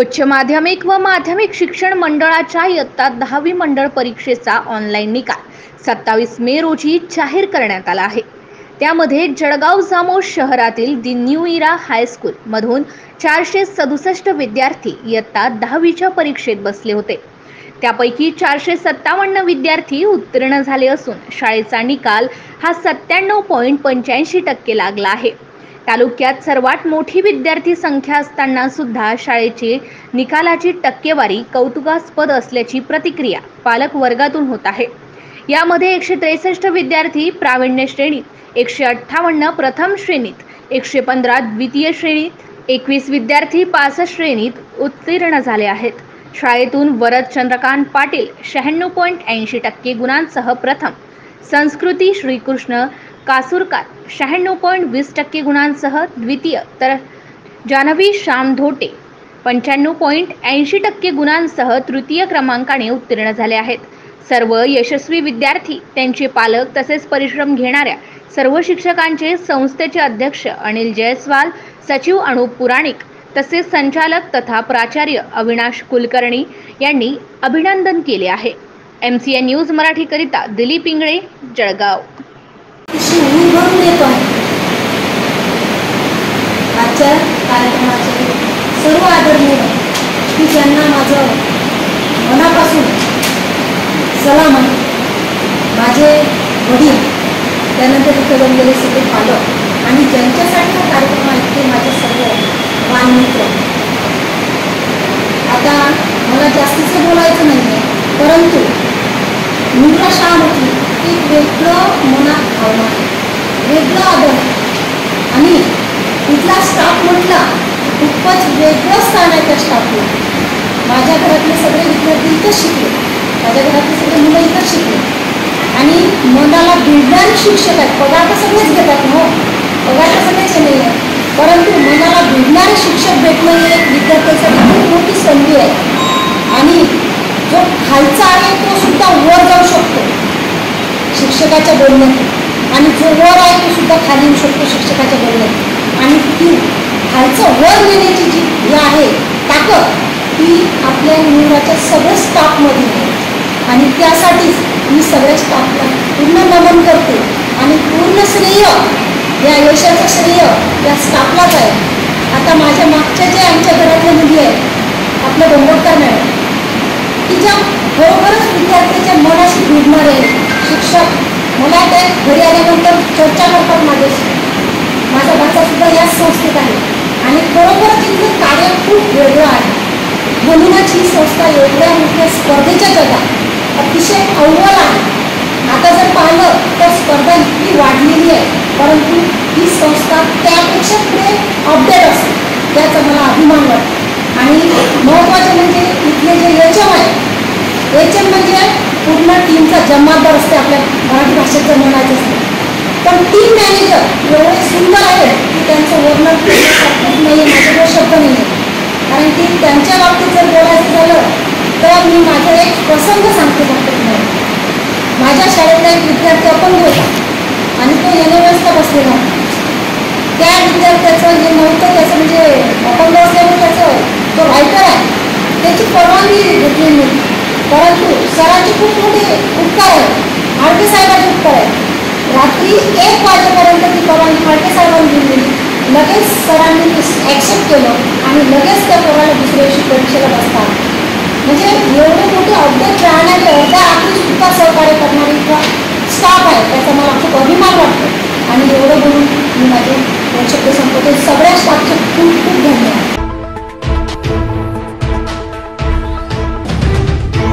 उच्च माध्यमिक व माध्यमिक शिक्षण मंडळाच्या इयत्ता 10वी मंडळ परीक्षेचा ऑनलाईन निकाल 27 मे रोजी जाहीर करण्यात आला आहे। त्यामध्ये जळगाव जामोद शहरातील दी न्यू इरा हायस्कूल मधून 467 विद्यार्थी इयत्ता 10वीच्या परीक्षेत बसले होते। त्यापैकी 457 विद्यार्थी उत्तीर्ण झाले असून शाळेचा निकाल हा 97.85% लागला आहे। तालुक्यात सर्वात मोठी विद्यार्थी संख्या असताना सुद्धा शाळेची निकालाची टक्केवारी कौतुकास्पद असल्याची प्रतिक्रिया पालक वर्गातून होत आहे। यामध्ये 163 विद्यार्थी प्रावीण्य श्रेणीत, 158 प्रथम श्रेणीत, 115 द्वितीय श्रेणीत, 21 विद्यार्थी पास श्रेणीत उत्तीर्ण झाले आहेत। शाळेतून वरद चंद्रकांत पाटील 96.80% गुणांसह प्रथम, संस्कृती श्रीकृष्ण कासूरकर 96.20% गुणांसह द्वितीय, तर जान्हवी श्याम धोटे 95.80% गुणांसह तृतीय क्रमांकाने उत्तीर्ण झाले आहेत। सर्व यशस्वी विद्यार्थी, त्यांचे पालक तसेच परिश्रम घेणाऱ्या सर्व शिक्षकांचे संस्थेचे अध्यक्ष अनिल जयस्वाल, सचिव अनुप पुराणिक तसेच संचालक तथा प्राचार्य अविनाश कुलकर्णी यांनी अभिनंदन केले आहे। MCN न्यूज मराठी करिता दिलीप इंगळे, जळगाव। आजच्या कार्यक्रमाचे सर्व आदरणीय की ज्यांना माझं मनापासून सलाम आहे, माझे वडील, त्यानंतर इथे जमलेले सगळे पालक आणि ज्यांच्यासाठी हा कार्यक्रम आहे ते माझे सर्व बालमित्र। आता मला जास्तीचं बोलायचं नाही आहे, परंतु मुलगा शाळा म्हटली की वेगळं मनात भावना आहे, वेगळं आदर आणि इथला स्टाफ म्हटला खूपच वेगळं स्थान आहे त्या स्टाफला। माझ्या घरातले सगळे विद्यार्थी इथंच शिकले, माझ्या घरातले सगळे मुलं इथंच शिकले आणि मनाला भिडणारे शिक्षक आहेत। पगार तर सगळेच घेतात, हो पगार तर सगळेच नाही आहे, परंतु मनाला भिडणारे शिक्षक भेटणं हे विद्यार्थ्यांसाठी खूप मोठी संधी आहे। आणि जो खालचा आहे तो सुद्धा वर जाऊ शकतो शिक्षकाच्या बोलण्यात, आणि जो वर आहे तो सुद्धा खाली येऊ शकतो शिक्षकाच्या बोलण्यात। आणि ती खालचं वर नेण्याची जी ही आहे ताकद, ती आपल्या निवडाच्या सगळ्या स्टाफमध्ये आहे आणि त्यासाठीच मी सगळ्या स्टाफला पूर्ण नमन करते आणि पूर्ण श्रेय या यशाचं श्रेय या स्टाफलाच आहे। आता माझ्या मागच्या जे आमच्या घरातल्या मुली आहेत, आपल्या डोंबटकर मॅडम, की ज्या खरोखरच विद्यार्थ्याच्या मनाशी भिडणारे शिक्षक, मला ते घरी आल्यानंतर चर्चा करतात माझ्याशी। माझा भाचा सुद्धा याच संस्थेत आहे आणि खरोखरच इथलं कार्य खूप वेगळं आहे, म्हणूनच ही संस्था एवढ्या मोठ्या स्पर्धेच्या जगात अतिशय अव्वल आहे। आता जर पाहिलं तर स्पर्धा इतकी वाढलेली आहे, परंतु ही संस्था त्यापेक्षा पुढे अपडेट असते, त्याचा मला अभिमान वाटतो। आणि महत्त्वाचे म्हणजे इथले जे HM आहे, HM म्हणजे पूर्ण टीमचा जमादार असते, आपल्या मराठी भाषेत जर म्हणायचं असतं पण टीम मॅनेजर एवढे सुंदर आहे की त्यांचं वर्णन करण्यासारखंच नाही आहे, माझ्याकडे शब्द नाही आहे। कारण की त्यांच्या बाबतीत जर बोलायचं झालं तर मी माझा एक प्रसंग सांगते फक्त तुम्हाला। माझ्या शाळेतला एक विद्यार्थी अपंग होता आणि तो व्यवस्था बसलेला होता। त्या विद्यार्थ्याचं हे नव्हतं, त्याचं म्हणजे अपंग असल्यामुळे त्याचं तो रायटर आहे, त्याची परवानगी घेतली नाही, परंतु सरांचे खूप मोठे उपकार आहेत, फाळके साहेबांचे उपकार आहेत। रात्री 1 वाजेपर्यंत ती परवानगी फाळके साहेबांनी दिली, लगेच सरांनी ॲक्सेप्ट केलं आणि लगेच त्या पोराला दुसऱ्या दिवशी परीक्षेला बसता। म्हणजे एवढे मोठे अपडेट राहणारे, अर्ध्या रात्री सुद्धा सहकार्य करणारे स्टाफ आहे, त्याचा मला खूप अभिमान वाटतो। आणि एवढं बोलून मी माझे शब्द संपवते। सगळ्या स्टाफ